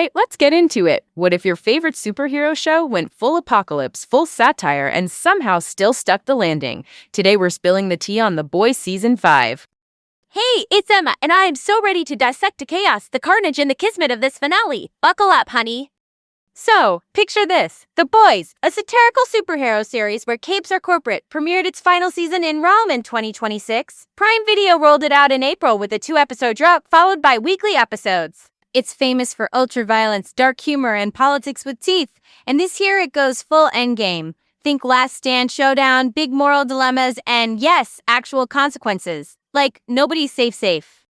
Alright, let's get into it. What if your favorite superhero show went full apocalypse, full satire, and somehow still stuck the landing? Today we're spilling the tea on The Boys Season 5. Hey, it's Emma, and I am so ready to dissect the chaos, the carnage, and the kismet of this finale. Buckle up, honey. So, picture this. The Boys, a satirical superhero series where capes are corporate, premiered its final season in Rome in 2026. Prime Video rolled it out in April with a 2-episode drop, followed by weekly episodes. It's famous for ultra-violence, dark humor, and politics with teeth. And this year it goes full endgame. Think Last Stand showdown, big moral dilemmas, and yes, actual consequences. Like, nobody's safe.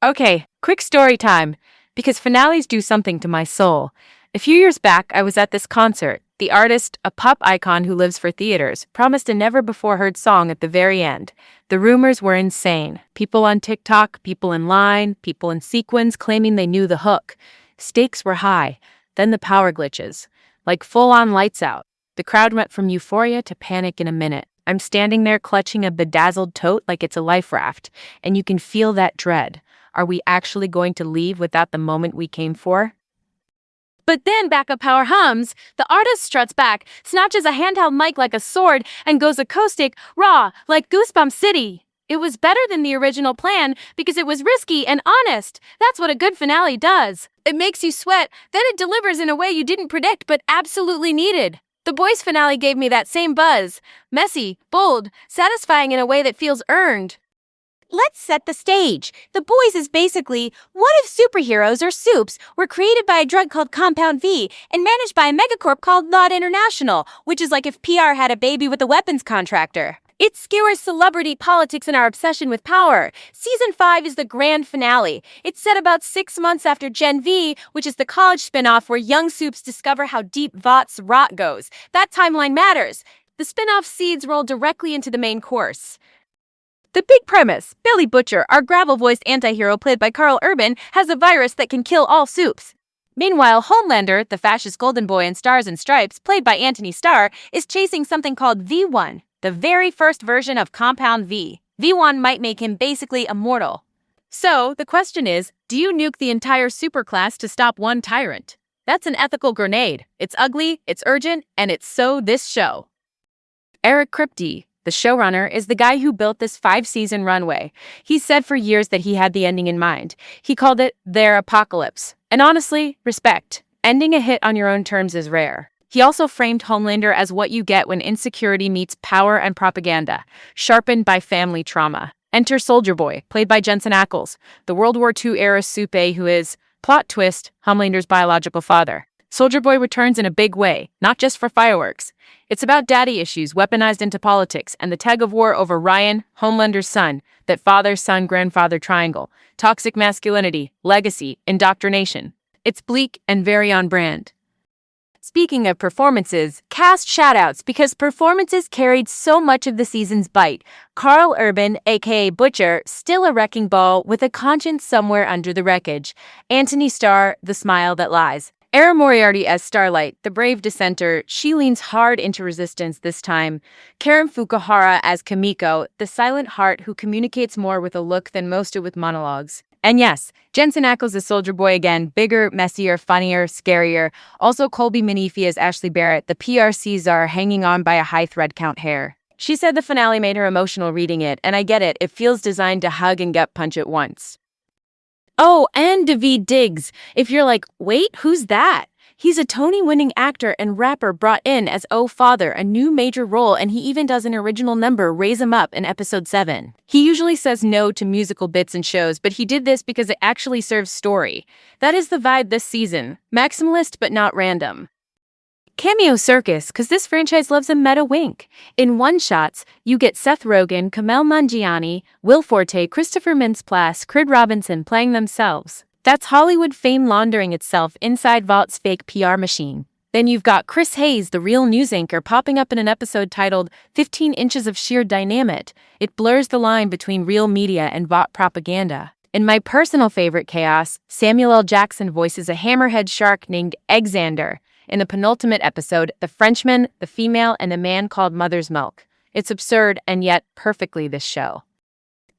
Okay, quick story time, because finales do something to my soul. A few years back, I was at this concert. The artist, a pop icon who lives for theaters, promised a never-before-heard song at the very end. The rumors were insane. People on TikTok, people in line, people in sequins claiming they knew the hook. Stakes were high. Then the power glitches. Like full-on lights out. The crowd went from euphoria to panic in a minute. I'm standing there clutching a bedazzled tote like it's a life raft, and you can feel that dread. Are we actually going to leave without the moment we came for? But then backup power hums, the artist struts back, snatches a handheld mic like a sword, and goes acoustic, raw, like Goosebumps City. It was better than the original plan because it was risky and honest. That's what a good finale does. It makes you sweat, then it delivers in a way you didn't predict but absolutely needed. The Boys finale gave me that same buzz. Messy, bold, satisfying in a way that feels earned. Let's set the stage. The Boys is basically, what if superheroes or soups were created by a drug called Compound V and managed by a megacorp called Lot International, which is like if PR had a baby with a weapons contractor. It skewers celebrity politics and our obsession with power. Season 5 is the grand finale. It's set about 6 months after Gen V, which is the college spin-off where young soups discover how deep Vought's rot goes. That timeline matters. The spin-off seeds roll directly into the main course. The big premise, Billy Butcher, our gravel-voiced anti-hero played by Carl Urban, has a virus that can kill all soups. Meanwhile, Homelander, the fascist golden boy in Stars and Stripes, played by Anthony Starr, is chasing something called V1, the very first version of Compound V. V1 might make him basically immortal. So, the question is, do you nuke the entire superclass to stop one tyrant? That's an ethical grenade. It's ugly, it's urgent, and it's so this show. Eric Kripke, the showrunner, is the guy who built this 5-season runway. He said for years that he had the ending in mind. He called it their apocalypse. And honestly, respect. Ending a hit on your own terms is rare. He also framed Homelander as what you get when insecurity meets power and propaganda, sharpened by family trauma. Enter Soldier Boy, played by Jensen Ackles, the World War II-era soup who is, plot twist, Homelander's biological father. Soldier Boy returns in a big way, not just for fireworks. It's about daddy issues weaponized into politics and the tug-of-war over Ryan, Homelander's son, that father-son-grandfather triangle, toxic masculinity, legacy, indoctrination. It's bleak and very on-brand. Speaking of performances, cast shoutouts because performances carried so much of the season's bite. Carl Urban, aka Butcher, still a wrecking ball with a conscience somewhere under the wreckage. Anthony Starr, the smile that lies. Era Moriarty as Starlight, the brave dissenter, she leans hard into resistance this time. Karen Fukuhara as Kimiko, the silent heart who communicates more with a look than most do with monologues. And yes, Jensen Ackles as Soldier Boy again, bigger, messier, funnier, scarier. Also Colby Minifi as Ashley Barrett, the PRC czar hanging on by a high thread count hair. She said the finale made her emotional reading it, and I get it, it feels designed to hug and gut punch at once. Oh, and Daveed Diggs. If you're like, wait, who's that? He's a Tony-winning actor and rapper brought in as Oh Father, a new major role, and he even does an original number, Raise 'Em Up, in episode 7. He usually says no to musical bits and shows, but he did this because it actually serves story. That is the vibe this season. Maximalist, but not random. Cameo circus, because this franchise loves a meta wink. In one-shots, you get Seth Rogen, Kumail Nanjiani, Will Forte, Christopher Mintz-Plasse, Crid Robinson playing themselves. That's Hollywood fame laundering itself inside Vaught's fake PR machine. Then you've got Chris Hayes, the real news anchor, popping up in an episode titled 15 Inches of Sheer Dynamite. It blurs the line between real media and Vought propaganda. In my personal favorite chaos, Samuel L. Jackson voices a hammerhead shark named Exander. In the penultimate episode, the Frenchman, the female, and a man called Mother's Milk. It's absurd and yet perfectly this show.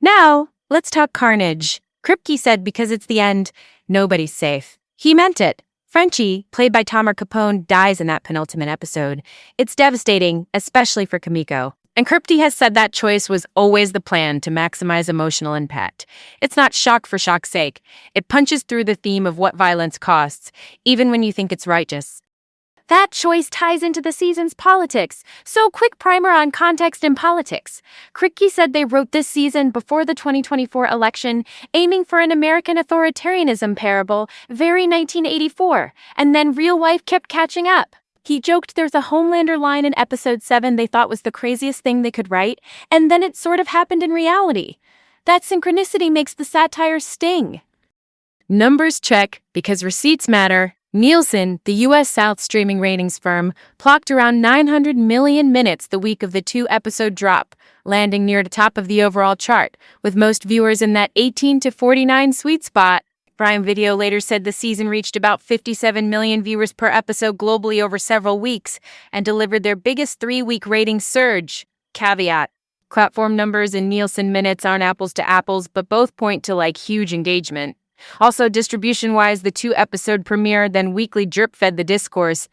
Now, let's talk carnage. Kripke said because it's the end, nobody's safe. He meant it. Frenchie, played by Tamar Capone, dies in that penultimate episode. It's devastating, especially for Kimiko. And Kripke has said that choice was always the plan to maximize emotional impact. It's not shock for shock's sake. It punches through the theme of what violence costs, even when you think it's righteous. That choice ties into the season's politics, so quick primer on context in politics. Kripke said they wrote this season before the 2024 election, aiming for an American authoritarianism parable, very 1984, and then real life kept catching up. He joked there's a Homelander line in episode 7 they thought was the craziest thing they could write, and then it sort of happened in reality. That synchronicity makes the satire sting. Numbers check, because receipts matter. Nielsen, the U.S. South streaming ratings firm, clocked around 900 million minutes the week of the 2-episode drop, landing near the top of the overall chart, with most viewers in that 18 to 49 sweet spot. Prime Video later said the season reached about 57 million viewers per episode globally over several weeks and delivered their biggest 3-week rating surge. Caveat: platform numbers and Nielsen minutes aren't apples to apples, but both point to huge engagement. Also, distribution-wise, the 2-episode premiere, then weekly drip-fed the discourse.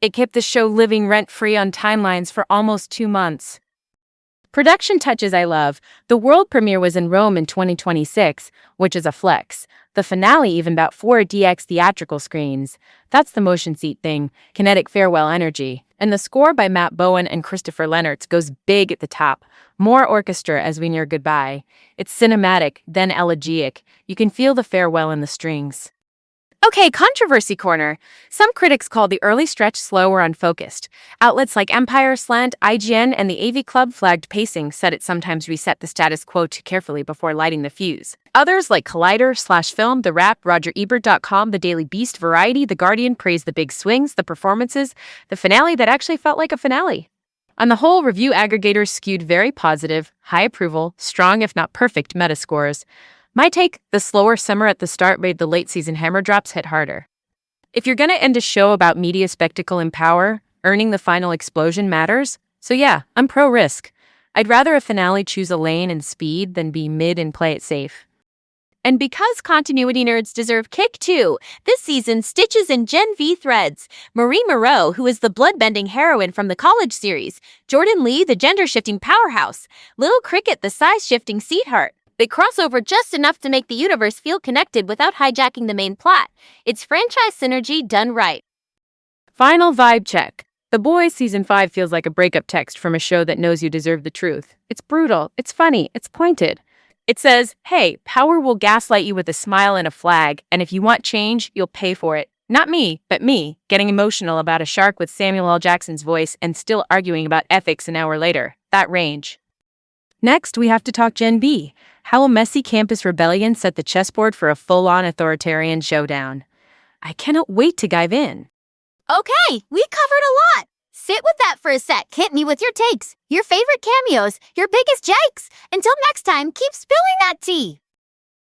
It kept the show living rent-free on timelines for almost 2 months. Production touches I love. The world premiere was in Rome in 2026, which is a flex. The finale even got 4DX theatrical screens. That's the motion seat thing, kinetic farewell energy. And the score by Matt Bowen and Christopher Lennertz goes big at the top. More orchestra as we near goodbye. It's cinematic, then elegiac. You can feel the farewell in the strings. Okay, controversy corner. Some critics called the early stretch slow or unfocused. Outlets like Empire, Slant, IGN, and the AV Club flagged pacing, said it sometimes reset the status quo too carefully before lighting the fuse. Others like Collider/Film, The Wrap, RogerEbert.com, The Daily Beast, Variety, The Guardian praised the big swings, the performances, the finale that actually felt like a finale. On the whole, review aggregators skewed very positive, high approval, strong if not perfect metascores. My take, the slower simmer at the start made the late season hammer drops hit harder. If you're gonna end a show about media spectacle and power, earning the final explosion matters. So yeah, I'm pro-risk. I'd rather a finale choose a lane and speed than be mid and play it safe. And because continuity nerds deserve kick too, this season stitches in Gen V threads. Marie Moreau, who is the bloodbending heroine from the College series, Jordan Lee, the gender-shifting powerhouse, Little Cricket, the size-shifting sweetheart. They cross over just enough to make the universe feel connected without hijacking the main plot. It's franchise synergy done right. Final vibe check. The Boys Season 5 feels like a breakup text from a show that knows you deserve the truth. It's brutal, it's funny, it's pointed. It says, hey, power will gaslight you with a smile and a flag, and if you want change, you'll pay for it. Not me, but me, getting emotional about a shark with Samuel L. Jackson's voice and still arguing about ethics an hour later. That range. Next, we have to talk Gen B. How a messy campus rebellion set the chessboard for a full-on authoritarian showdown. I cannot wait to dive in. Okay, we covered a lot. Sit with that for a sec. Hit me with your takes, your favorite cameos, your biggest jakes. Until next time, keep spilling that tea.